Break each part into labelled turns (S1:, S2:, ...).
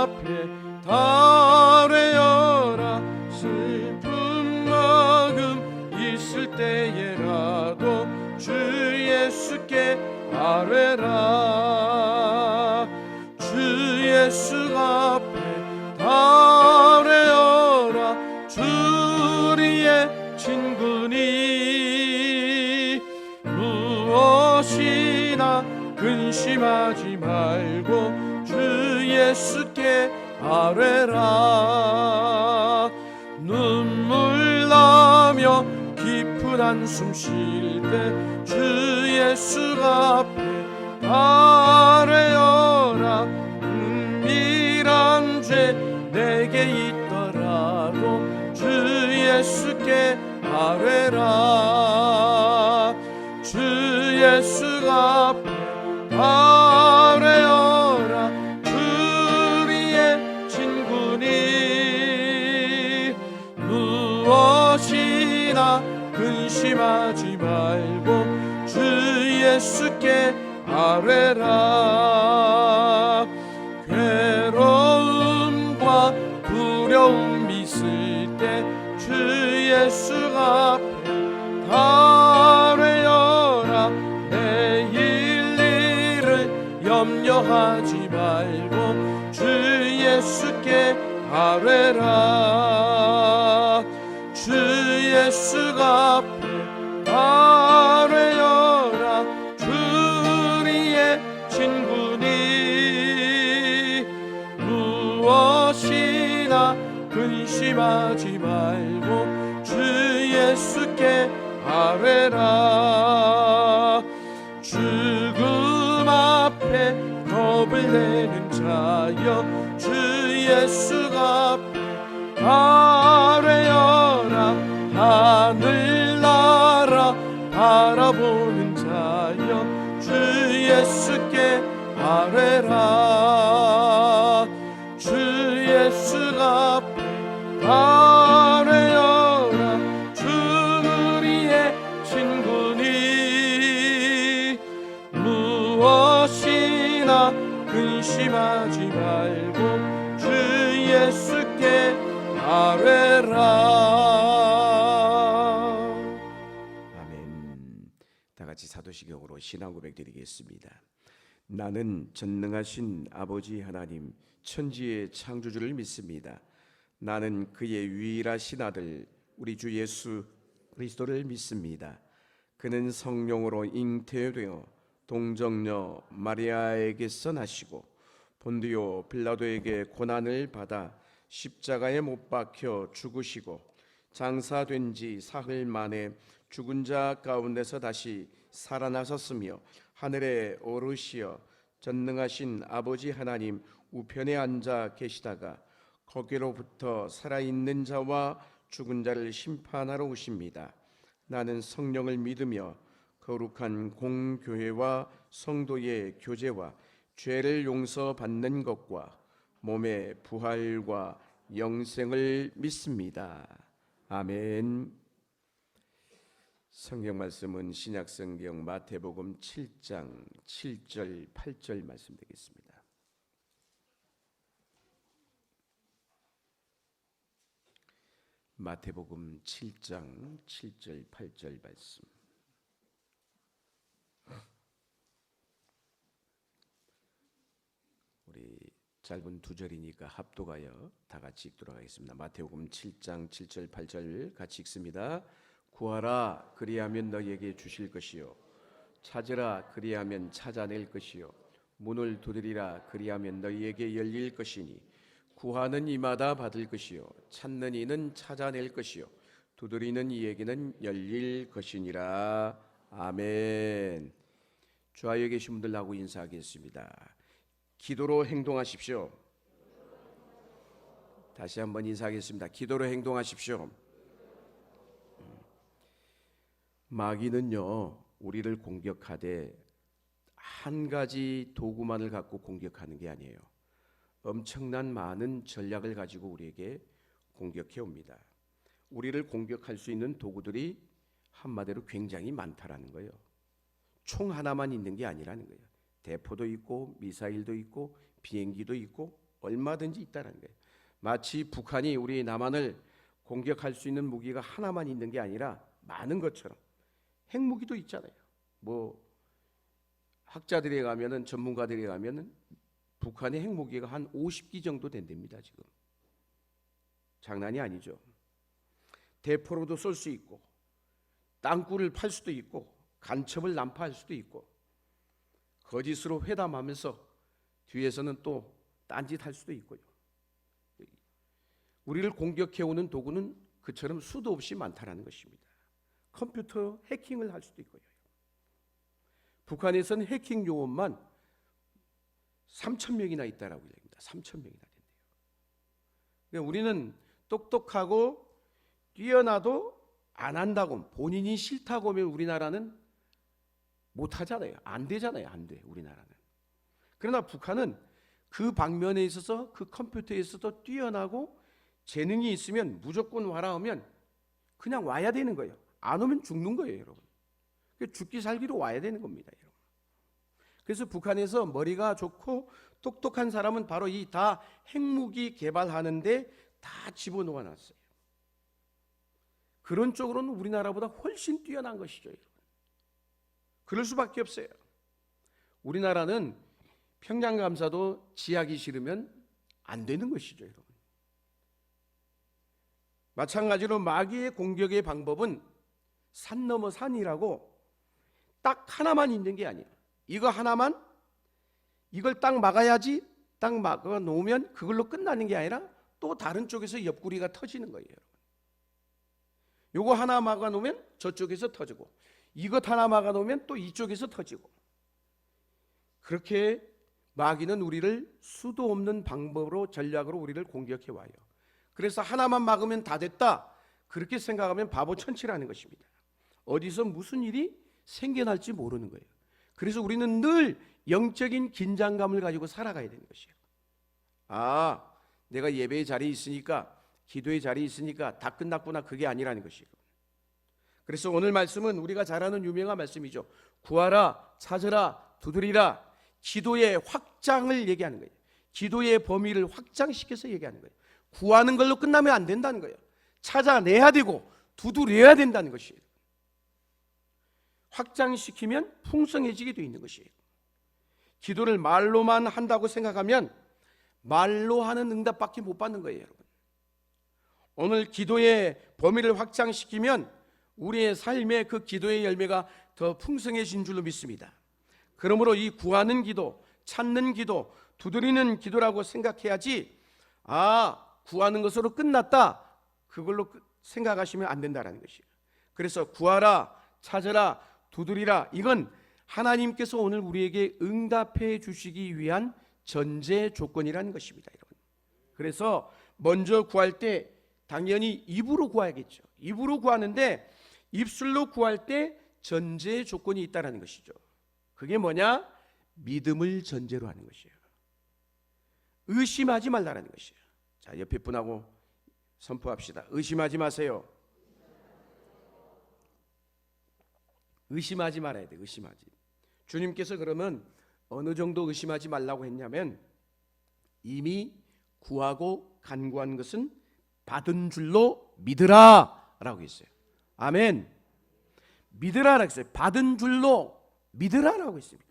S1: 앞에 달래어라. 슬픈 마음 있을 때에라도 주 예수께 아뢰라. 주 예수 앞에 달래어라. 주 우리의 친구니 무엇이나 근심하지 말고 주 예수께 아뢰라. 눈물 나며 깊은 한숨 쉴 때 주 예수 앞에 아뢰어라. 은밀한 죄 내게 있더라도 주 예수께 아뢰라. 주 예수 앞에 아뢰어라. 주 우리의 친구니 무엇이나 근심하지 말고 주 예수께 아뢰라. 괴로움과 두려움 있을 때 주 예수 앞에 아뢰어라. 내일 일을 염려하지 말고 주 예수께 아뢰라. 주 예수 앞에 아뢰어라. 주 우리의 친구니 무엇이나 근심하지 말고 주 예수께 아뢰라. 죽음 앞에 겁을 내는 자여 주 예수 앞에 아뢰어라. 하늘나라 바라보는 자여 주 예수께 아뢰라. 주 예수 앞에 아뢰어라. 주 우리의 친구니 무엇이나 근심하지 말고 주 예수께 아뢰라.
S2: 아멘. 다 같이 사도시경으로 신앙 고백 드리겠습니다. 나는 전능하신 아버지 하나님 천지의 창조주를 믿습니다. 나는 그의 유일하신 아들 우리 주 예수 그리스도를 믿습니다. 그는 성령으로 잉태되어 동정녀 마리아에게서 나시고 본디오 빌라도에게 고난을 받아 십자가에 못 박혀 죽으시고 장사된 지 사흘 만에 죽은 자 가운데서 다시 살아나셨으며 하늘에 오르시어 전능하신 아버지 하나님 우편에 앉아 계시다가 거기로부터 살아있는 자와 죽은 자를 심판하러 오십니다. 나는 성령을 믿으며 거룩한 공교회와 성도의 교제와 죄를 용서받는 것과 몸의 부활과 영생을 믿습니다. 아멘. 성경 말씀은 신약성경 마태복음 7장 7절 8절 말씀 되겠습니다. 마태복음 7장 7절 8절 말씀. 우리 짧은 두 절이니까 합독하여 다 같이 읽도록 하겠습니다. 마태복음 7장 7절 8절 같이 읽습니다. 구하라 그리하면 너희에게 주실 것이요 찾으라 그리하면 찾아낼 것이요 문을 두드리라 그리하면 너희에게 열릴 것이니 구하는 이마다 받을 것이요 찾는 이는 찾아낼 것이요 두드리는 이에게는 열릴 것이니라. 아멘. 좌우에 계신 분들하고 인사하겠습니다. 기도로 행동하십시오. 다시 한번 인사하겠습니다. 기도로 행동하십시오. 마귀는요 우리를 공격하되 한 가지 도구만을 갖고 공격하는 게 아니에요. 엄청난 많은 전략을 가지고 우리에게 공격해 옵니다. 우리를 공격할 수 있는 도구들이 한마디로 굉장히 많다라는 거예요. 총 하나만 있는 게 아니라는 거예요. 대포도 있고 미사일도 있고 비행기도 있고 얼마든지 있다는 거예요. 마치 북한이 우리 남한을 공격할 수 있는 무기가 하나만 있는 게 아니라 많은 것처럼 핵무기도 있잖아요. 뭐 학자들에 가면은, 전문가들에 가면은 북한의 핵무기가 한 50기 정도 된답니다. 지금 장난이 아니죠. 대포로도 쏠 수 있고, 땅굴을 팔 수도 있고, 간첩을 난파할 수도 있고, 거짓으로 회담하면서 뒤에서는 또 딴짓할 수도 있고요. 우리를 공격해오는 도구는 그처럼 수도 없이 많다는 것입니다. 컴퓨터 해킹을 할 수도 있고요. 북한에서는 해킹 요원만 3,000명이나 있다라고 얘기합니다. 3,000명이나 된대요. 그러니까 우리는 똑똑하고 뛰어나도 안 한다고, 본인이 싫다고 하면 우리나라는 못 하잖아요. 안 되잖아요. 안 돼, 우리나라는. 그러나 북한은 그 방면에 있어서, 그 컴퓨터에 있어서 뛰어나고 재능이 있으면 무조건 와라 하면 그냥 와야 되는 거예요. 안 오면 죽는 거예요, 여러분. 죽기 살기로 와야 되는 겁니다, 여러분. 그래서 북한에서 머리가 좋고 똑똑한 사람은 바로 이 다 핵무기 개발하는데 다 집어넣어 놨어요. 그런 쪽으로는 우리나라보다 훨씬 뛰어난 것이죠, 여러분. 그럴 수밖에 없어요. 우리나라는 평양감사도 지하기 싫으면 안 되는 것이죠, 여러분. 마찬가지로 마귀의 공격의 방법은 산 넘어 산이라고 딱 하나만 있는 게 아니에요. 이거 하나만, 이걸 딱 막아야지, 딱 막아 놓으면 그걸로 끝나는 게 아니라 또 다른 쪽에서 옆구리가 터지는 거예요. 요거 하나 막아 놓으면 저쪽에서 터지고, 이것 하나 막아 놓으면 또 이쪽에서 터지고, 그렇게 마귀는 우리를 수도 없는 방법으로, 전략으로 우리를 공격해 와요. 그래서 하나만 막으면 다 됐다, 그렇게 생각하면 바보 천치라는 것입니다. 어디서 무슨 일이 생겨날지 모르는 거예요. 그래서 우리는 늘 영적인 긴장감을 가지고 살아가야 되는 것이에요. 아, 내가 예배의 자리에 있으니까, 기도의 자리에 있으니까 다 끝났구나, 그게 아니라는 것이에요. 그래서 오늘 말씀은 우리가 잘 아는 유명한 말씀이죠. 구하라, 찾으라, 두드리라. 기도의 확장을 얘기하는 거예요. 기도의 범위를 확장시켜서 얘기하는 거예요. 구하는 걸로 끝나면 안 된다는 거예요. 찾아내야 되고 두드려야 된다는 것이에요. 확장시키면 풍성해지게 되어 있는 것이에요. 기도를 말로만 한다고 생각하면 말로 하는 응답밖에 못 받는 거예요, 여러분. 오늘 기도의 범위를 확장시키면 우리의 삶의 그 기도의 열매가 더 풍성해진 줄로 믿습니다. 그러므로 이 구하는 기도, 찾는 기도, 두드리는 기도라고 생각해야지, 아, 구하는 것으로 끝났다, 그걸로 생각하시면 안 된다는 것이에요. 그래서 구하라, 찾으라, 두드리라, 이건 하나님께서 오늘 우리에게 응답해 주시기 위한 전제 조건이라는 것입니다, 여러분. 그래서 먼저 구할 때 당연히 입으로 구해야겠죠. 입으로 구하는데 입술로 구할 때 전제 조건이 있다는 것이죠. 그게 뭐냐? 믿음을 전제로 하는 것이에요. 의심하지 말라는 것이에요. 자, 옆에 분하고 선포합시다. 의심하지 마세요. 의심하지 말아야 돼. 의심하지. 주님께서 그러면 어느 정도 의심하지 말라고 했냐면, 이미 구하고 간구한 것은 받은 줄로 믿으라 라고 했어요. 아멘. 믿으라라고 했어요. 받은 줄로 믿으라라고 했습니다.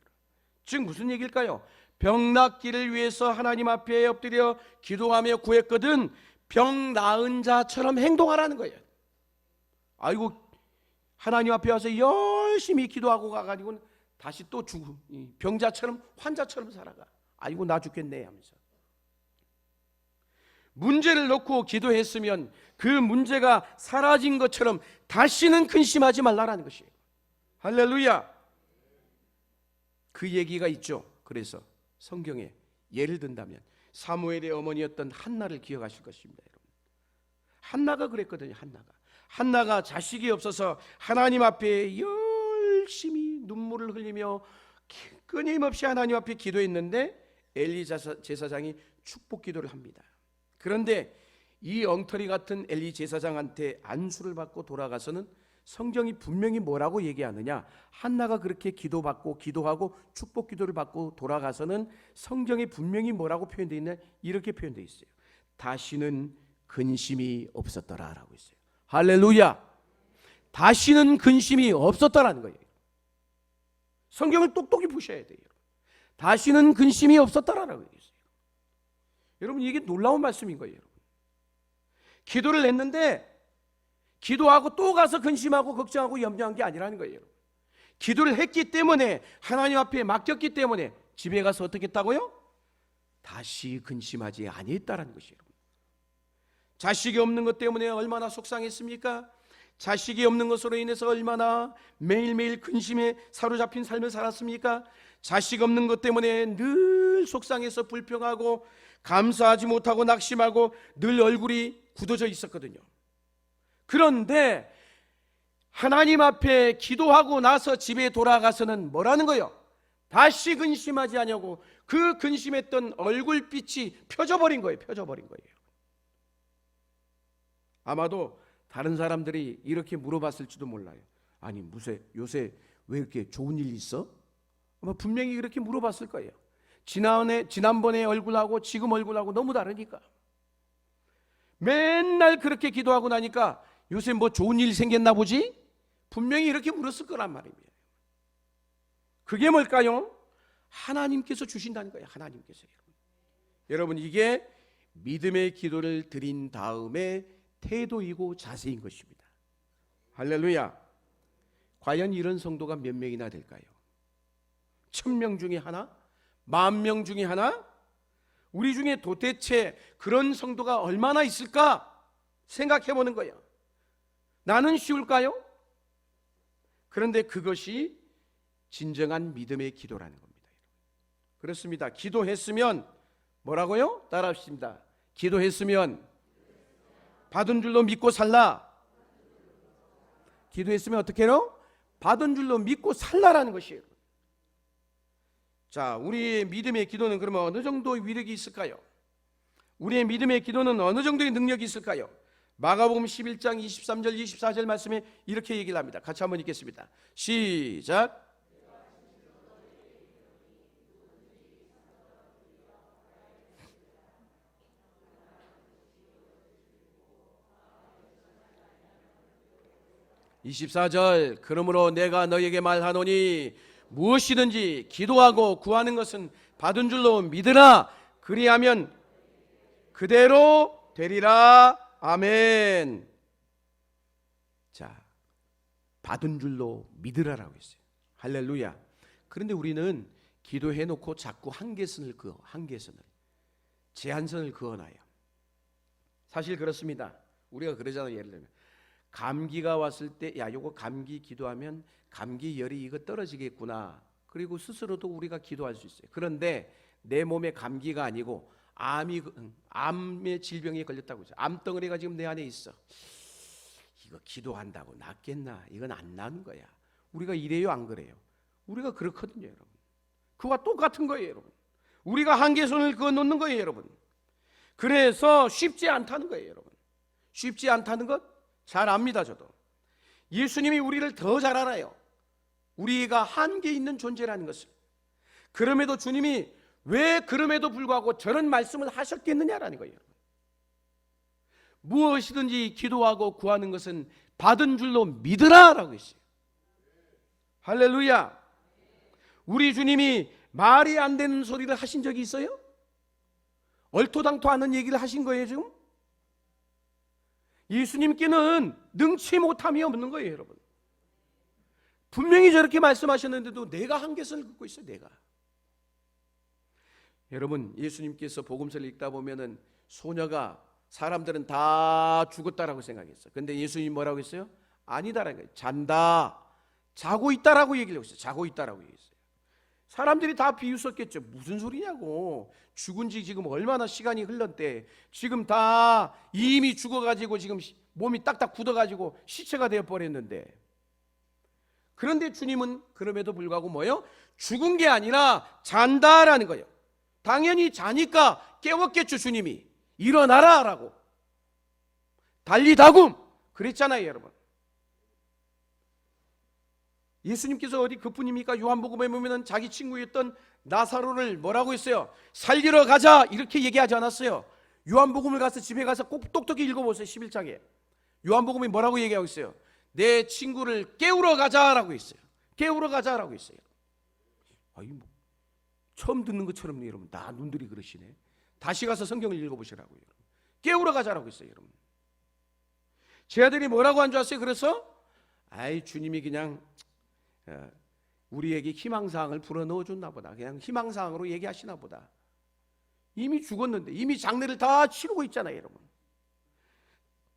S2: 즉 무슨 얘기일까요? 병 낫기를 위해서 하나님 앞에 엎드려 기도하며 구했거든 병 나은 자처럼 행동하라는 거예요. 아이고, 하나님 앞에 와서 열심히 기도하고 가가지고 다시 또 병자처럼, 환자처럼 살아가. 아이고, 나 죽겠네 하면서. 문제를 놓고 기도했으면 그 문제가 사라진 것처럼 다시는 근심하지 말라라는 것이에요. 할렐루야. 그 얘기가 있죠. 그래서 성경에 예를 든다면 사무엘의 어머니였던 한나를 기억하실 것입니다, 여러분. 한나가 그랬거든요. 한나가 자식이 없어서 하나님 앞에 열심히 눈물을 흘리며 끊임없이 하나님 앞에 기도했는데 엘리 제사장이 축복 기도를 합니다. 그런데 이 엉터리 같은 엘리 제사장한테 안수를 받고 돌아가서는 성경이 분명히 뭐라고 얘기하느냐? 한나가 그렇게 기도하고 축복 기도를 받고 돌아가서는 성경에 분명히 뭐라고 표현되어 있냐? 이렇게 표현되어 있어요. 다시는 근심이 없었더라라고 있어요. 할렐루야. 다시는 근심이 없었더라는 거예요. 성경을 똑똑히 보셔야 돼요. 다시는 근심이 없었더라라고 있어요. 여러분, 이게 놀라운 말씀인 거예요. 여러분. 기도를 했는데 기도하고 또 가서 근심하고 걱정하고 염려한 게 아니라는 거예요. 기도를 했기 때문에, 하나님 앞에 맡겼기 때문에 집에 가서 어떻게 했다고요? 다시 근심하지 아니했다라는 것이에요. 자식이 없는 것 때문에 얼마나 속상했습니까? 자식이 없는 것으로 인해서 얼마나 매일매일 근심에 사로잡힌 삶을 살았습니까? 자식 없는 것 때문에 늘 속상해서 불평하고 감사하지 못하고 낙심하고 늘 얼굴이 굳어져 있었거든요. 그런데 하나님 앞에 기도하고 나서 집에 돌아가서는 뭐라는 거예요? 다시 근심하지 않냐고. 그 근심했던 얼굴빛이 펴져버린 거예요. 펴져버린 거예요. 아마도 다른 사람들이 이렇게 물어봤을지도 몰라요. 아니, 요새 왜 이렇게 좋은 일 있어? 아마 분명히 그렇게 물어봤을 거예요. 지난번에 얼굴하고 지금 얼굴하고 너무 다르니까. 맨날 그렇게 기도하고 나니까 요새 뭐 좋은 일 생겼나 보지? 분명히 이렇게 물었을 거란 말입니다. 그게 뭘까요? 하나님께서 주신다는 거예요. 하나님께서요. 여러분, 이게 믿음의 기도를 드린 다음에 태도이고 자세인 것입니다. 할렐루야. 과연 이런 성도가 몇 명이나 될까요? 1000명 중에 하나? 10,000명 중에 하나? 우리 중에 도대체 그런 성도가 얼마나 있을까 생각해 보는 거예요. 나는 쉬울까요? 그런데 그것이 진정한 믿음의 기도라는 겁니다. 그렇습니다. 기도했으면 뭐라고요? 따라합시다. 기도했으면 받은 줄로 믿고 살라. 기도했으면 어떻게 해요? 받은 줄로 믿고 살라라는 것이에요. 자, 우리의 믿음의 기도는 그러면 어느 정도의 위력이 있을까요? 우리의 믿음의 기도는 어느 정도의 능력이 있을까요? 마가복음 11장 23절 24절 말씀에 이렇게 얘기를 합니다. 같이 한번 읽겠습니다. 시작. (24절) 그러므로 내가 너에게 말하노니 무엇이든지 기도하고 구하는 것은 받은 줄로 믿으라. 그리하면 그대로 되리라. 아멘. 자, 받은 줄로 믿으라라고 했어요. 할렐루야. 그런데 우리는 기도해놓고 자꾸 한계선을 제한선을 그어놔요. 사실 그렇습니다. 우리가 그러잖아요. 예를 들면 감기가 왔을 때, 야, 요거 감기 기도하면 감기 열이 이거 떨어지겠구나. 그리고 스스로도 우리가 기도할 수 있어요. 그런데 내 몸에 감기가 아니고 암의 질병에 걸렸다고 해서 암덩어리가 지금 내 안에 있어. 이거 기도한다고 낫겠나? 이건 안 나는 거야. 우리가 이래요, 안 그래요? 우리가 그렇거든요, 여러분. 그와 똑같은 거예요, 여러분. 우리가 한계선을 그어 놓는 거예요, 여러분. 그래서 쉽지 않다는 거예요, 여러분. 쉽지 않다는 것 잘 압니다, 저도. 예수님이 우리를 더 잘 알아요. 우리가 한계 있는 존재라는 것을. 그럼에도 주님이 왜 그럼에도 불구하고 저런 말씀을 하셨겠느냐라는 거예요. 무엇이든지 기도하고 구하는 것은 받은 줄로 믿으라라고 했어요. 할렐루야. 우리 주님이 말이 안 되는 소리를 하신 적이 있어요? 얼토당토 않은 얘기를 하신 거예요, 지금? 예수님께는 능치 못함이 없는 거예요, 여러분. 분명히 저렇게 말씀하셨는데도 내가 한계선을 긋고 있어요, 내가. 여러분, 예수님께서 복음서를 읽다 보면은 소녀가 사람들은 다 죽었다라고 생각했어요. 근데 예수님이 뭐라고 했어요? 아니다라는 거예요. 잔다, 자고 있다라고 얘기를 했어요. 자고 있다라고 얘기했어요. 사람들이 다 비웃었겠죠. 무슨 소리냐고. 죽은 지 지금 얼마나 시간이 흘렀대. 지금 다 이미 죽어가지고 지금 몸이 딱딱 굳어가지고 시체가 되어버렸는데. 그런데 주님은 그럼에도 불구하고 뭐예요? 죽은 게 아니라 잔다라는 거예요. 당연히 자니까 깨웠겠죠, 주님이. 일어나라 라고. 달리다굼 그랬잖아요, 여러분. 예수님께서 어디 그뿐입니까? 요한복음에 보면은 자기 친구였던 나사로를 뭐라고 했어요? 살리러 가자 이렇게 얘기하지 않았어요. 요한복음을 가서 집에 가서 꼭 똑똑히 읽어보세요. 11장에 요한복음이 뭐라고 얘기하고 있어요? 내 친구를 깨우러 가자라고 했어요. 깨우러 가자라고 했어요. 아이 뭐 처음 듣는 것처럼 여러분 다 눈들이 그러시네. 다시 가서 성경을 읽어보시라고요. 여러분. 깨우러 가자라고 했어요. 여러분. 제 아들이 뭐라고 한 줄 아세요? 그래서 아이 주님이 그냥 우리에게 희망사항을 불어넣어 줬나 보다. 그냥 희망사항으로 얘기하시나 보다. 이미 죽었는데 이미 장례를 다 치르고 있잖아요. 여러분.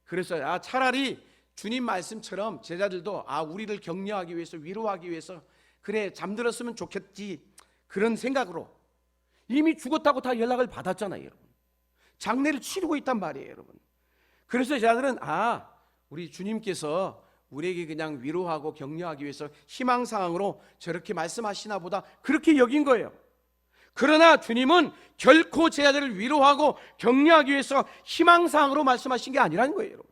S2: 그래서 차라리 주님 말씀처럼 제자들도 우리를 격려하기 위해서 위로하기 위해서 그래 잠들었으면 좋겠지 그런 생각으로 이미 죽었다고 다 연락을 받았잖아요. 여러분. 장례를 치르고 있단 말이에요. 여러분. 그래서 제자들은 우리 주님께서 우리에게 그냥 위로하고 격려하기 위해서 희망사항으로 저렇게 말씀하시나 보다 그렇게 여긴 거예요. 그러나 주님은 결코 제자들을 위로하고 격려하기 위해서 희망사항으로 말씀하신 게 아니라는 거예요. 여러분.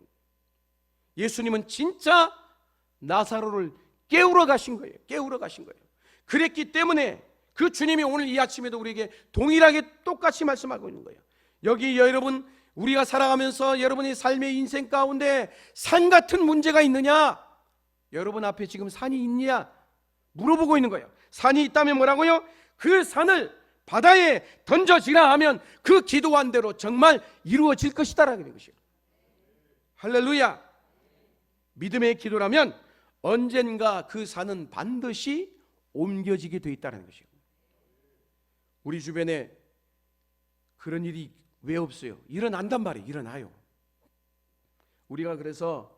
S2: 예수님은 진짜 나사로를 깨우러 가신 거예요. 깨우러 가신 거예요. 그랬기 때문에 그 주님이 오늘 이 아침에도 우리에게 동일하게 똑같이 말씀하고 있는 거예요. 여기 여러분 우리가 살아가면서 여러분의 삶의 인생 가운데 산 같은 문제가 있느냐? 여러분 앞에 지금 산이 있냐? 물어보고 있는 거예요. 산이 있다면 뭐라고요? 그 산을 바다에 던져지라 하면 그 기도한 대로 정말 이루어질 것이다라는 것이에요. 할렐루야. 믿음의 기도라면 언젠가 그 산은 반드시 옮겨지게 돼 있다는 것이에요. 우리 주변에 그런 일이 왜 없어요? 일어난단 말이에요. 일어나요. 우리가 그래서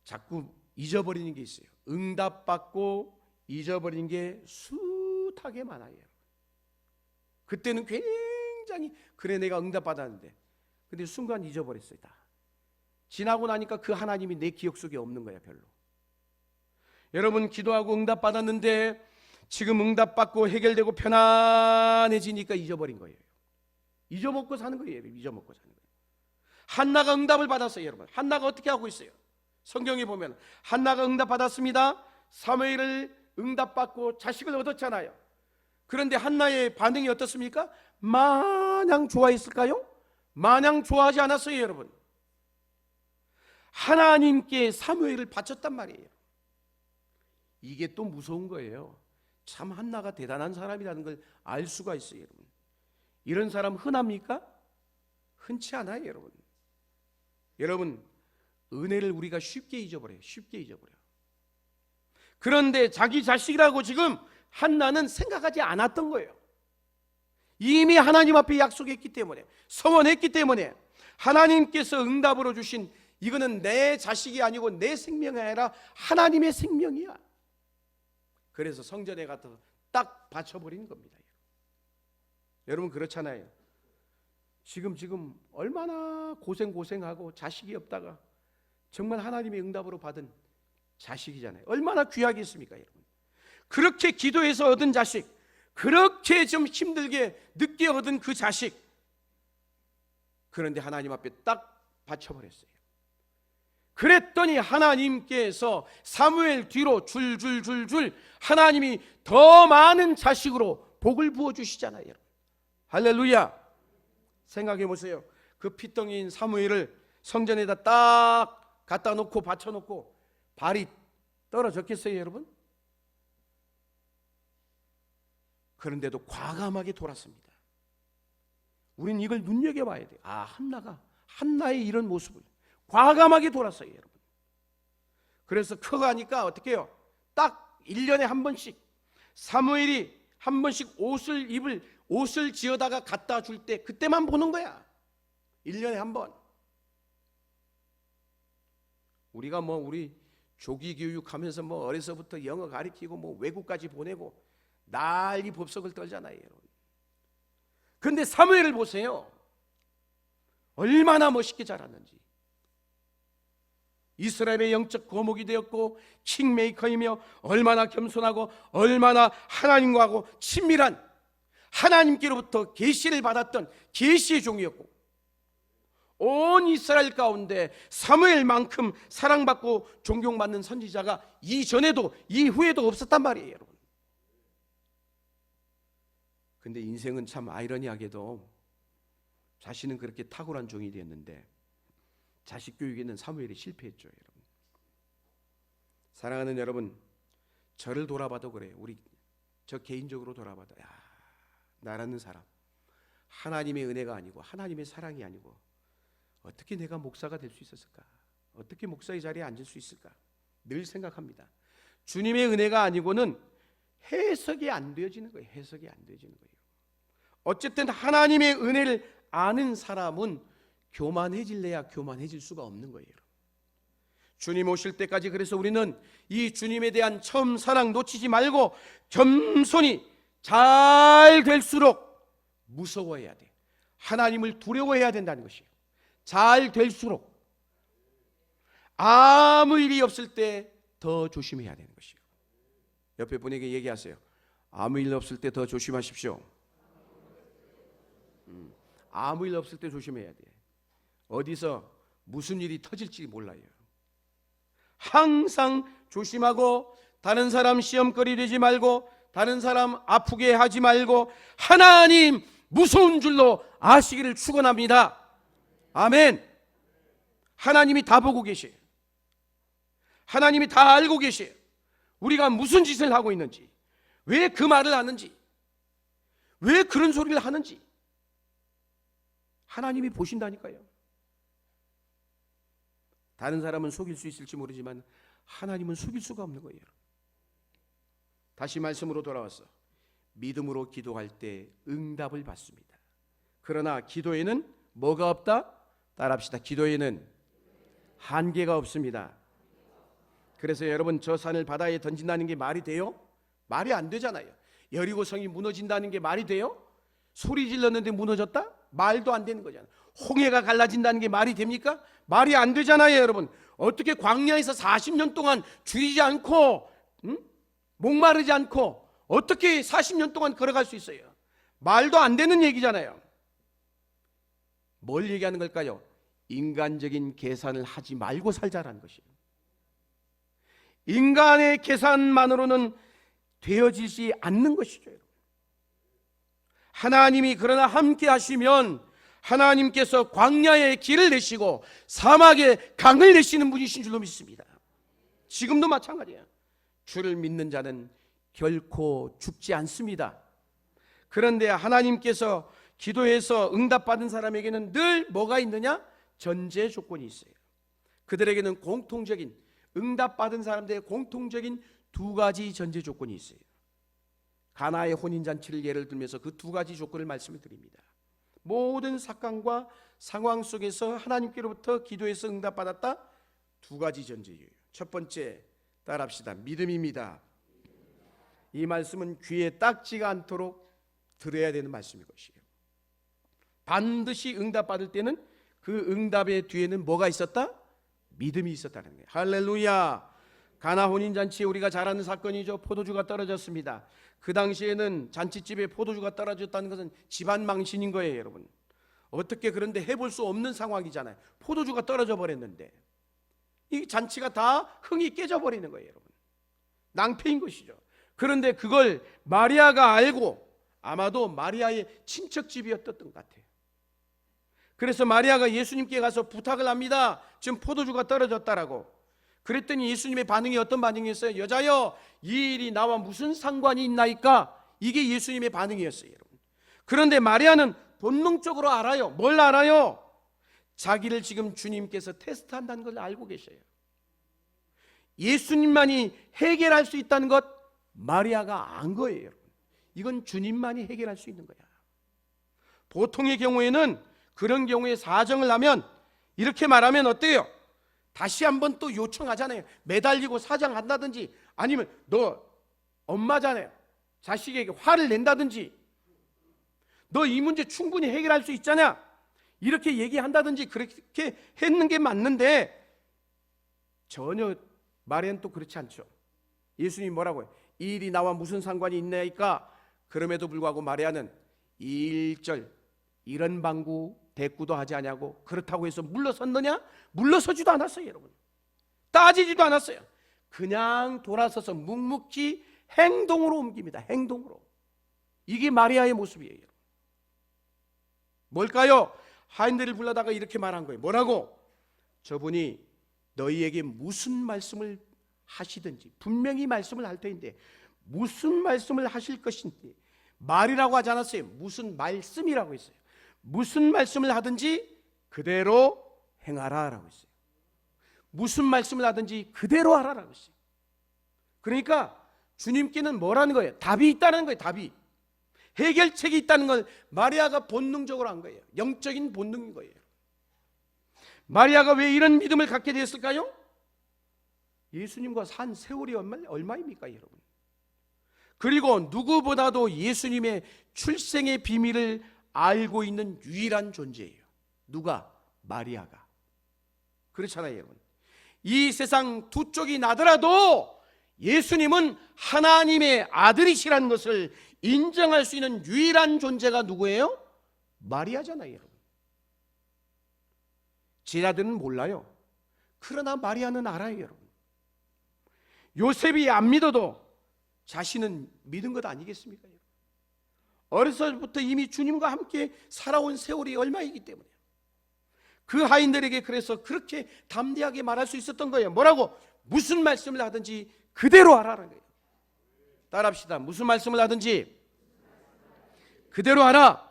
S2: 자꾸 잊어버리는 게 있어요. 응답받고 잊어버리는 게 숱하게 많아요. 그때는 굉장히 그래 내가 응답받았는데 근데 순간 잊어버렸어요. 다 지나고 나니까 그 하나님이 내 기억 속에 없는 거야. 별로. 여러분 기도하고 응답받았는데 지금 응답받고 해결되고 편안해지니까 잊어버린 거예요. 잊어먹고 사는 거예요. 잊어먹고 사는 거예요. 한나가 응답을 받았어요. 여러분. 한나가 어떻게 하고 있어요? 성경에 보면 한나가 응답받았습니다. 사무엘을 응답받고 자식을 얻었잖아요. 그런데 한나의 반응이 어떻습니까? 마냥 좋아했을까요? 마냥 좋아하지 않았어요. 여러분. 하나님께 사무엘을 바쳤단 말이에요. 이게 또 무서운 거예요. 참 한나가 대단한 사람이라는 걸 알 수가 있어요. 여러분. 이런 사람 흔합니까? 흔치 않아요. 여러분. 여러분 은혜를 우리가 쉽게 잊어버려요. 쉽게 잊어버려요. 그런데 자기 자식이라고 지금 한나는 생각하지 않았던 거예요. 이미 하나님 앞에 약속했기 때문에 서원했기 때문에 하나님께서 응답으로 주신 이거는 내 자식이 아니고 내 생명이 아니라 하나님의 생명이야. 그래서 성전에 가서 딱 바쳐버린 겁니다. 여러분 그렇잖아요. 지금 얼마나 고생하고 자식이 없다가 정말 하나님의 응답으로 받은 자식이잖아요. 얼마나 귀하겠습니까, 여러분? 그렇게 기도해서 얻은 자식, 그렇게 좀 힘들게 늦게 얻은 그 자식, 그런데 하나님 앞에 딱 바쳐버렸어요. 그랬더니 하나님께서 사무엘 뒤로 줄줄줄줄 하나님이 더 많은 자식으로 복을 부어주시잖아요. 여러분. 할렐루야. 생각해 보세요. 그 피덩이인 사무엘을 성전에다 딱 갖다 놓고 받쳐놓고 발이 떨어졌겠어요, 여러분? 그런데도 과감하게 돌았습니다. 우리는 이걸 눈여겨봐야 돼요. 한나의 이런 모습을 과감하게 돌았어요, 여러분. 그래서 커가니까 어떻게 해요? 딱 1년에 한 번씩 사무엘이 한 번씩 옷을 지어다가 갖다 줄 때 그때만 보는 거야. 1년에 한 번. 우리가 우리 조기 교육하면서 어려서부터 영어 가르치고 외국까지 보내고 난리 법석을 떨잖아요, 여러분. 그런데 사무엘을 보세요. 얼마나 멋있게 자랐는지. 이스라엘의 영적 거목이 되었고 킹메이커이며 얼마나 겸손하고 얼마나 하나님과하고 친밀한 하나님께로부터 계시를 받았던 계시의 종이었고 온 이스라엘 가운데 사무엘만큼 사랑받고 존경받는 선지자가 이전에도 이후에도 없었단 말이에요, 여러분. 근데 인생은 참 아이러니하게도 자신은 그렇게 탁월한 종이 되었는데 자식 교육에는 사무엘이 실패했죠, 여러분. 사랑하는 여러분, 저를 돌아봐도 그래요. 저 개인적으로 돌아봐도 나라는 사람, 하나님의 은혜가 아니고 하나님의 사랑이 아니고 어떻게 내가 목사가 될 수 있었을까? 어떻게 목사의 자리에 앉을 수 있을까? 늘 생각합니다. 주님의 은혜가 아니고는 해석이 안 되어지는 거예요. 해석이 안 되어지는 거예요. 어쨌든 하나님의 은혜를 아는 사람은 교만해질래야 교만해질 수가 없는 거예요. 주님 오실 때까지 그래서 우리는 이 주님에 대한 처음 사랑 놓치지 말고 겸손히 잘 될수록 무서워해야 돼. 하나님을 두려워해야 된다는 것이에요. 잘 될수록 아무 일이 없을 때 더 조심해야 되는 것이에요. 옆에 분에게 얘기하세요. 아무 일 없을 때 더 조심하십시오. 아무 일 없을 때 조심해야 돼. 어디서 무슨 일이 터질지 몰라요. 항상 조심하고 다른 사람 시험거리 되지 말고 다른 사람 아프게 하지 말고 하나님 무서운 줄로 아시기를 축원합니다. 아멘. 하나님이 다 보고 계세요. 하나님이 다 알고 계세요. 우리가 무슨 짓을 하고 있는지, 왜 그 말을 하는지, 왜 그런 소리를 하는지 하나님이 보신다니까요. 다른 사람은 속일 수 있을지 모르지만 하나님은 속일 수가 없는 거예요. 다시 말씀으로 돌아와서 믿음으로 기도할 때 응답을 받습니다. 그러나 기도에는 뭐가 없다? 따라합시다. 기도에는 한계가 없습니다. 그래서 여러분, 저 산을 바다에 던진다는 게 말이 돼요? 말이 안 되잖아요. 여리고성이 무너진다는 게 말이 돼요? 소리 질렀는데 무너졌다? 말도 안 되는 거잖아요. 홍해가 갈라진다는 게 말이 됩니까? 말이 안 되잖아요, 여러분. 어떻게 광야에서 40년 동안 줄이지 않고 목마르지 않고 어떻게 40년 동안 걸어갈 수 있어요? 말도 안 되는 얘기잖아요. 뭘 얘기하는 걸까요? 인간적인 계산을 하지 말고 살자라는 것이에요. 인간의 계산만으로는 되어지지 않는 것이죠. 하나님이 그러나 함께 하시면 하나님께서 광야에 길을 내시고 사막에 강을 내시는 분이신 줄로 믿습니다. 지금도 마찬가지예요. 주를 믿는 자는 결코 죽지 않습니다. 그런데 하나님께서 기도해서 응답받은 사람에게는 늘 뭐가 있느냐? 전제 조건이 있어요. 그들에게는 공통적인, 응답받은 사람들의 공통적인 두 가지 전제 조건이 있어요. 가나의 혼인잔치를 예를 들면서 그 두 가지 조건을 말씀을 드립니다. 모든 사건과 상황 속에서 하나님께로부터 기도해서 응답받았다? 두 가지 전제예요. 첫 번째, 따라합시다. 믿음입니다. 이 말씀은 귀에 딱지가 않도록 들어야 되는 말씀인 것이에요. 반드시 응답받을 때는 그 응답의 뒤에는 뭐가 있었다? 믿음이 있었다는 거예요. 할렐루야. 가나 혼인잔치에 우리가 잘 아는 사건이죠. 포도주가 떨어졌습니다. 그 당시에는 잔치집에 포도주가 떨어졌다는 것은 집안 망신인 거예요, 여러분. 어떻게 그런데 해볼 수 없는 상황이잖아요. 포도주가 떨어져 버렸는데 이 잔치가 다 흥이 깨져버리는 거예요, 여러분. 낭패인 것이죠. 그런데 그걸 마리아가 알고, 아마도 마리아의 친척집이었던 것 같아요. 그래서 마리아가 예수님께 가서 부탁을 합니다. 지금 포도주가 떨어졌다라고. 그랬더니 예수님의 반응이 어떤 반응이었어요? 여자여, 이 일이 나와 무슨 상관이 있나이까? 이게 예수님의 반응이었어요, 여러분. 그런데 마리아는 본능적으로 알아요. 뭘 알아요? 자기를 지금 주님께서 테스트한다는 걸 알고 계셔요. 예수님만이 해결할 수 있다는 것 마리아가 안 거예요, 여러분. 이건 주님만이 해결할 수 있는 거야. 보통의 경우에는, 그런 경우에 사정을 하면 이렇게 말하면 어때요? 다시 한번 또 요청하잖아요. 매달리고 사정한다든지, 아니면 너 엄마잖아요. 자식에게 화를 낸다든지, 너 이 문제 충분히 해결할 수 있잖아, 이렇게 얘기한다든지, 그렇게 했는 게 맞는데 전혀 마리아는 또 그렇지 않죠. 예수님이 뭐라고 해요? 이 일이 나와 무슨 상관이 있나이까? 그럼에도 불구하고 마리아는 1절 이런 방구 대꾸도 하지 않냐고. 그렇다고 해서 물러섰느냐? 물러서지도 않았어요, 여러분. 따지지도 않았어요. 그냥 돌아서서 묵묵히 행동으로 옮깁니다. 행동으로. 이게 마리아의 모습이에요. 뭘까요? 하인들을 불러다가 이렇게 말한 거예요. 뭐라고? 저분이 너희에게 무슨 말씀을 하시든지, 분명히 말씀을 할 터인데 무슨 말씀을 하실 것인지, 말이라고 하지 않았어요. 무슨 말씀이라고 했어요. 무슨 말씀을 하든지 그대로 행하라 라고 했어요. 무슨 말씀을 하든지 그대로 하라라고 했어요. 그러니까 주님께는 뭐라는 거예요? 답이 있다는 거예요. 답이. 해결책이 있다는 걸 마리아가 본능적으로 한 거예요. 영적인 본능인 거예요. 마리아가 왜 이런 믿음을 갖게 되었을까요? 예수님과 산 세월이 얼마입니까, 여러분? 그리고 누구보다도 예수님의 출생의 비밀을 알고 있는 유일한 존재예요. 누가? 마리아가. 그렇잖아요, 여러분. 이 세상 두 쪽이 나더라도 예수님은 하나님의 아들이시라는 것을 인정할 수 있는 유일한 존재가 누구예요? 마리아잖아요, 여러분. 제자들은 몰라요. 그러나 마리아는 알아요, 여러분. 요셉이 안 믿어도 자신은 믿은 것 아니겠습니까? 어려서부터 이미 주님과 함께 살아온 세월이 얼마이기 때문에 그 하인들에게 그래서 그렇게 담대하게 말할 수 있었던 거예요. 뭐라고? 무슨 말씀을 하든지 그대로 하라는 거예요. 따라합시다. 무슨 말씀을 하든지 그대로 하라.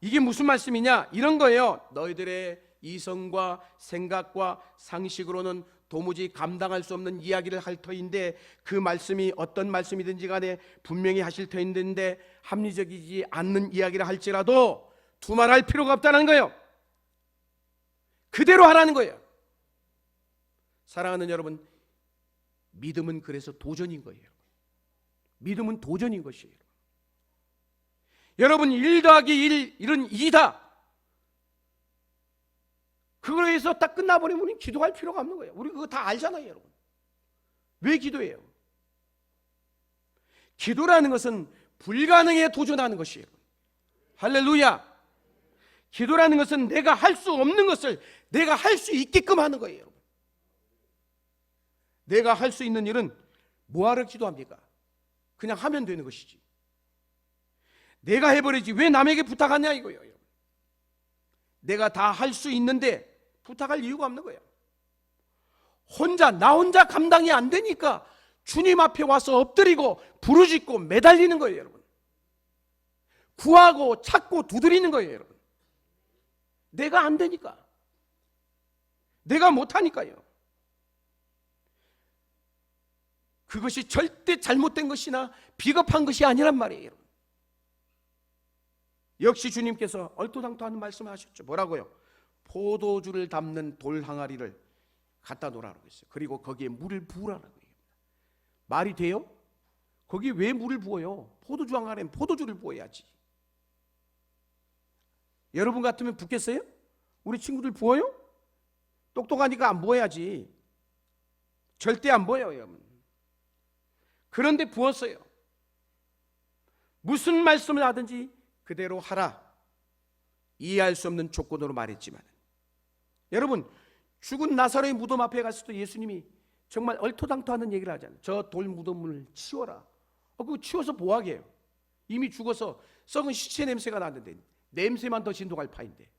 S2: 이게 무슨 말씀이냐? 이런 거예요. 너희들의 이성과 생각과 상식으로는 도무지 감당할 수 없는 이야기를 할 터인데 그 말씀이 어떤 말씀이든지 간에 분명히 하실 터인데 합리적이지 않는 이야기를 할지라도 두말할 필요가 없다는 거예요. 그대로 하라는 거예요. 사랑하는 여러분, 믿음은 그래서 도전인 거예요. 믿음은 도전인 것이에요. 여러분 1 더하기 1은 2다. 그거로 해서 딱 끝나버리면 우리는 기도할 필요가 없는 거예요. 우리 그거 다 알잖아요, 여러분. 왜 기도해요? 기도라는 것은 불가능에 도전하는 것이에요. 할렐루야. 기도라는 것은 내가 할 수 없는 것을 내가 할 수 있게끔 하는 거예요, 여러분. 내가 할 수 있는 일은 뭐하러 기도합니까? 그냥 하면 되는 것이지. 내가 해버리지 왜 남에게 부탁하냐 이거예요, 여러분. 내가 다 할 수 있는데 부탁할 이유가 없는 거예요. 나 혼자 감당이 안 되니까 주님 앞에 와서 엎드리고 부르짖고 매달리는 거예요, 여러분. 구하고 찾고 두드리는 거예요, 여러분. 내가 안 되니까. 내가 못하니까요. 그것이 절대 잘못된 것이나 비겁한 것이 아니란 말이에요, 여러분. 역시 주님께서 얼토당토하는 말씀을 하셨죠. 뭐라고요? 포도주를 담는 돌 항아리를 갖다 놓으라고 했어요. 그리고 거기에 물을 부으라고 얘기합니다. 말이 돼요? 거기 왜 물을 부어요? 포도주 항아리엔 포도주를 부어야지. 여러분 같으면 붓겠어요? 우리 친구들 부어요? 똑똑하니까 안 부어야지. 절대 안 부어요, 여러분. 그런데 부었어요. 무슨 말씀을 하든지 그대로 하라. 이해할 수 없는 조건으로 말했지만, 여러분 죽은 나사로의 무덤 앞에 갔을 때 예수님이 정말 얼토당토하는 얘기를 하잖아요. 저 돌 무덤을 치워라. 그거 치워서 뭐하게 해요? 이미 죽어서 썩은 시체 냄새가 나는데 냄새만 더 진동할 파인데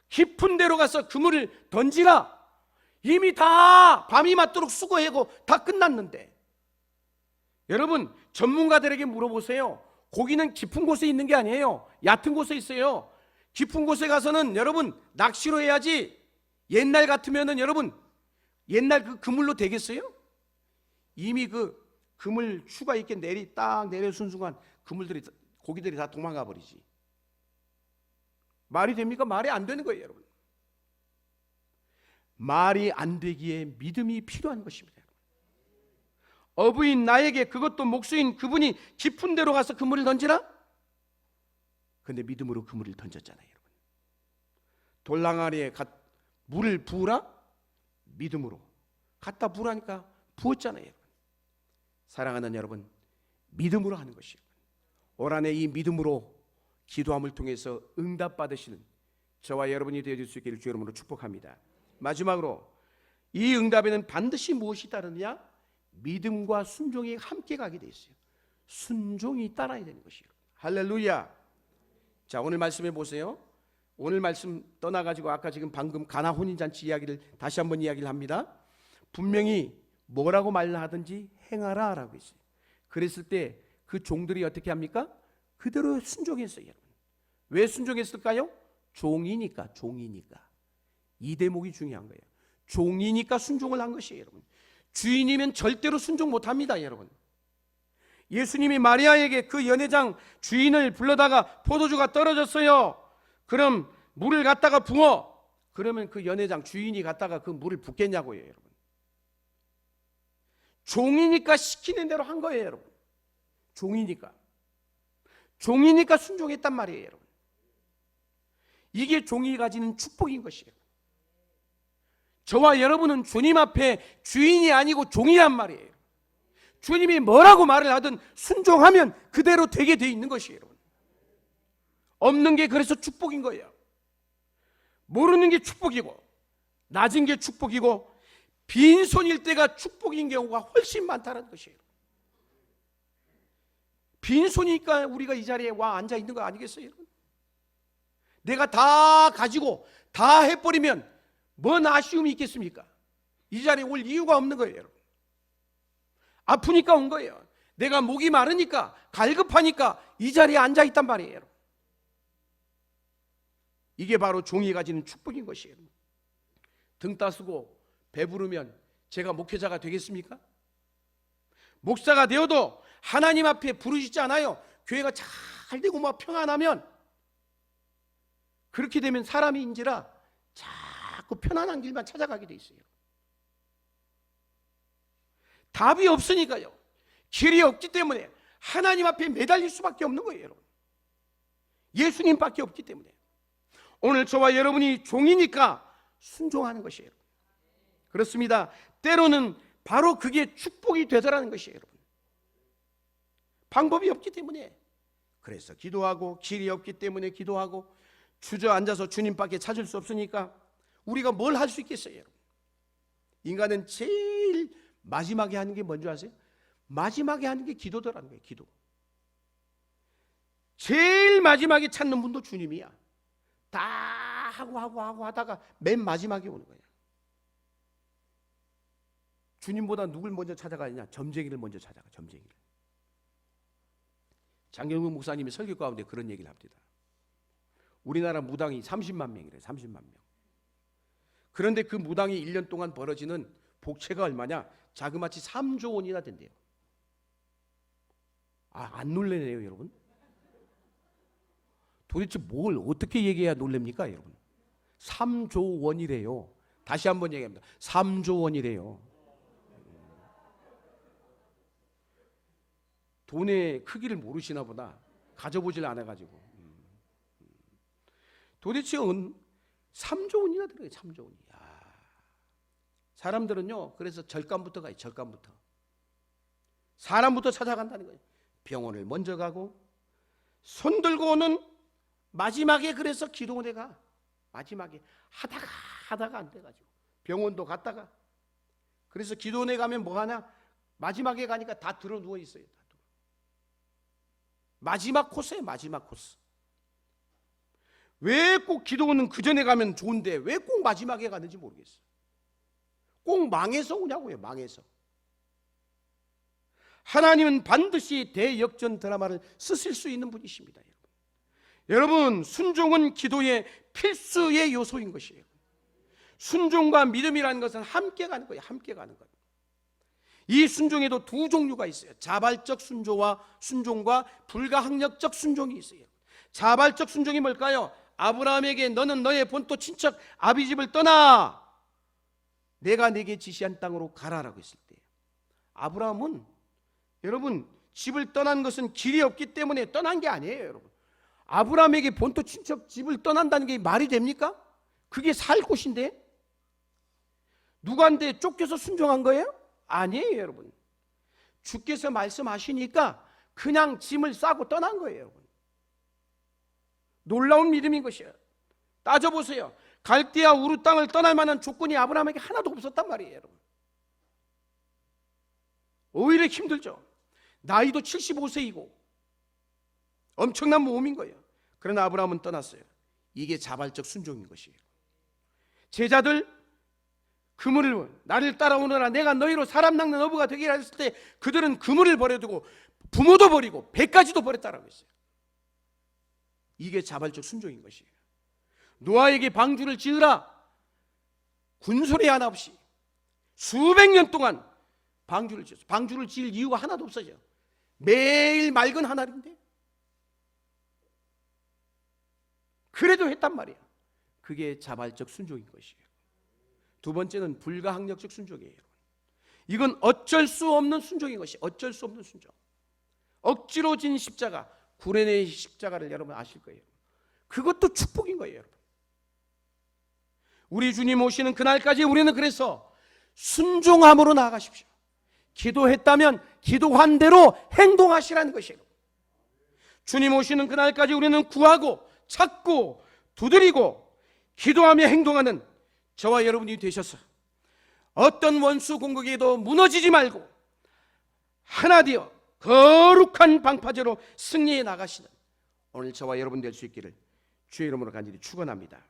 S2: 깊은 데로 가서 그물을 던지라. 이미 다 밤이 맞도록 수고하고 다 끝났는데. 여러분 전문가들에게 물어보세요. 고기는 깊은 곳에 있는 게 아니에요. 얕은 곳에 있어요. 깊은 곳에 가서는 여러분 낚시로 해야지. 옛날 같으면은 여러분 옛날 그 그물로 되겠어요? 이미 그 그물 추가 있게 딱 내려선 순간 고기들이 다 도망가 버리지. 말이 됩니까? 말이 안 되는 거예요, 여러분. 말이 안 되기에 믿음이 필요한 것입니다. 어부인 나에게 그것도 목수인 그분이 깊은 데로 가서 그물을 던지라? 근데 믿음으로 그물을 던졌잖아요, 여러분. 돌랑아리에 물을 부으라? 믿음으로 갖다 부으라니까 부었잖아요, 여러분. 사랑하는 여러분, 믿음으로 하는 것이에요. 올 한해 이 믿음으로 기도함을 통해서 응답받으시는 저와 여러분이 되어줄 수 있기를 주 이름으로 축복합니다. 마지막으로 이 응답에는 반드시 무엇이 따르느냐? 믿음과 순종이 함께 가게 돼 있어요. 순종이 따라야 되는 것이에요. 할렐루야. 자, 오늘 말씀해 보세요. 오늘 말씀 떠나가지고 아까 지금 방금 가나 혼인잔치 이야기를 다시 한번 이야기를 합니다. 분명히 뭐라고 말하든지 행하라 라고 했어요. 그랬을 때 그 종들이 어떻게 합니까? 그대로 순종했어요. 여러분. 왜 순종했을까요? 종이니까. 이 대목이 중요한 거예요. 종이니까 순종을 한 것이에요. 여러분. 주인이면 절대로 순종 못합니다. 여러분. 예수님이 마리아에게 그 연회장 주인을 불러다가 포도주가 떨어졌어요. 그럼 물을 갖다가 부어. 그러면 그 연회장 주인이 갖다가 그 물을 붓겠냐고요. 여러분. 종이니까 시키는 대로 한 거예요. 여러분. 종이니까 순종했단 말이에요. 여러분. 이게 종이 가지는 축복인 것이에요. 저와 여러분은 주님 앞에 주인이 아니고 종이란 말이에요. 주님이 뭐라고 말을 하든 순종하면 그대로 되게 돼 있는 것이에요. 여러분. 없는 게 그래서 축복인 거예요. 모르는 게 축복이고 낮은 게 축복이고 빈손일 때가 축복인 경우가 훨씬 많다는 것이에요. 빈손이니까 우리가 이 자리에 와 앉아 있는 거 아니겠어요? 여러분? 내가 다 가지고 다 해버리면 뭔 아쉬움이 있겠습니까? 이 자리에 올 이유가 없는 거예요. 여러분. 아프니까 온 거예요. 내가 목이 마르니까 갈급하니까 이 자리에 앉아 있단 말이에요. 여러분. 이게 바로 종이 가지는 축복인 것이에요. 등 따스고 배부르면 제가 목회자가 되겠습니까? 목사가 되어도 하나님 앞에 부르시지 않아요. 교회가 잘 되고 막 평안하면 그렇게 되면 사람인지라 자꾸 편안한 길만 찾아가게 돼 있어요. 답이 없으니까요. 길이 없기 때문에 하나님 앞에 매달릴 수밖에 없는 거예요. 여러분. 예수님밖에 없기 때문에 오늘 저와 여러분이 종이니까 순종하는 것이에요. 그렇습니다. 때로는 바로 그게 축복이 되더라는 것이에요. 여러분. 방법이 없기 때문에 그래서 기도하고 길이 없기 때문에 기도하고 주저앉아서 주님밖에 찾을 수 없으니까 우리가 뭘 할 수 있겠어요? 여러분. 인간은 제일 마지막에 하는 게 뭔지 아세요? 마지막에 하는 게 기도더라는 거예요. 기도. 제일 마지막에 찾는 분도 주님이야. 다 하고 하다가 맨 마지막에 오는 거예요. 주님보다 누굴 먼저 찾아가느냐? 점쟁이를 먼저 찾아가. 점쟁이를. 장경국 목사님이 설교 가운데 그런 얘기를 합니다. 우리나라 무당이 30만 명이래요. 30만 명. 그런데 그 무당이 1년 동안 벌어지는 복채가 얼마냐? 자그마치 3조 원이나 된대요. 안 놀래네요, 여러분. 도대체 뭘 어떻게 얘기해야 놀랍니까, 여러분? 3조 원이래요. 다시 한번 얘기합니다. 3조 원이래요. 돈의 크기를 모르시나 보다. 가져보질 않아가지고. 도대체 3조 원이나 들어요. 3조 원이. 사람들은요. 그래서 절감부터 가요. 절감부터. 사람부터 찾아간다는 거예요. 병원을 먼저 가고 손 들고 오는 마지막에 그래서 기도원에 가. 마지막에 하다가 안 돼가지고 병원도 갔다가 그래서 기도원에 가면 뭐 하나? 마지막에 가니까 다 들어 누워 있어요. 마지막 코스예요. 마지막 코스. 왜 꼭 기도원은 그 전에 가면 좋은데 왜 꼭 마지막에 가는지 모르겠어요. 꼭 망해서 오냐고요. 망해서. 하나님은 반드시 대역전 드라마를 쓰실 수 있는 분이십니다. 여러분, 순종은 기도의 필수의 요소인 것이에요. 순종과 믿음이라는 것은 함께 가는 거예요. 함께 가는 거예요. 이 순종에도 두 종류가 있어요. 자발적 순종과 불가항력적 순종이 있어요. 자발적 순종이 뭘까요? 아브라함에게 너는 너의 본토 친척 아비 집을 떠나 내가 내게 지시한 땅으로 가라라고 했을 때 아브라함은 여러분 집을 떠난 것은 길이 없기 때문에 떠난 게 아니에요. 여러분 아브라함에게 본토 친척 집을 떠난다는 게 말이 됩니까? 그게 살 곳인데 누구한테 쫓겨서 순종한 거예요? 아니에요. 여러분 주께서 말씀하시니까 그냥 짐을 싸고 떠난 거예요. 여러분 놀라운 믿음인 것이에요. 따져보세요. 갈대아 우르 땅을 떠날 만한 조건이 아브라함에게 하나도 없었단 말이에요, 여러분. 오히려 힘들죠. 나이도 75세이고 엄청난 모험인 거예요. 그러나 아브라함은 떠났어요. 이게 자발적 순종인 것이에요. 제자들 그물을 나를 따라오너라 내가 너희로 사람 낚는 어부가 되게 했을 때 그들은 그물을 버려두고 부모도 버리고 배까지도 버렸다라고 했어요. 이게 자발적 순종인 것이에요. 노아에게 방주를 지으라 군소리 하나 없이 수백 년 동안 방주를 지었어요. 방주를 지을 이유가 하나도 없어요. 매일 맑은 하늘인데 그래도 했단 말이에요. 그게 자발적 순종인 것이에요. 두 번째는 불가항력적 순종이에요. 이건 어쩔 수 없는 순종인 것이 어쩔 수 없는 순종. 억지로 진 십자가, 구레네의 십자가를 여러분 아실 거예요. 그것도 축복인 거예요, 여러분. 우리 주님 오시는 그날까지 우리는 그래서 순종함으로 나아가십시오. 기도했다면 기도한 대로 행동하시라는 것이에요. 주님 오시는 그날까지 우리는 구하고 찾고 두드리고 기도하며 행동하는 저와 여러분이 되셔서 어떤 원수 공격에도 무너지지 말고 하나 되어 거룩한 방파제로 승리해 나가시는 오늘 저와 여러분 될 수 있기를 주의 이름으로 간절히 축원합니다.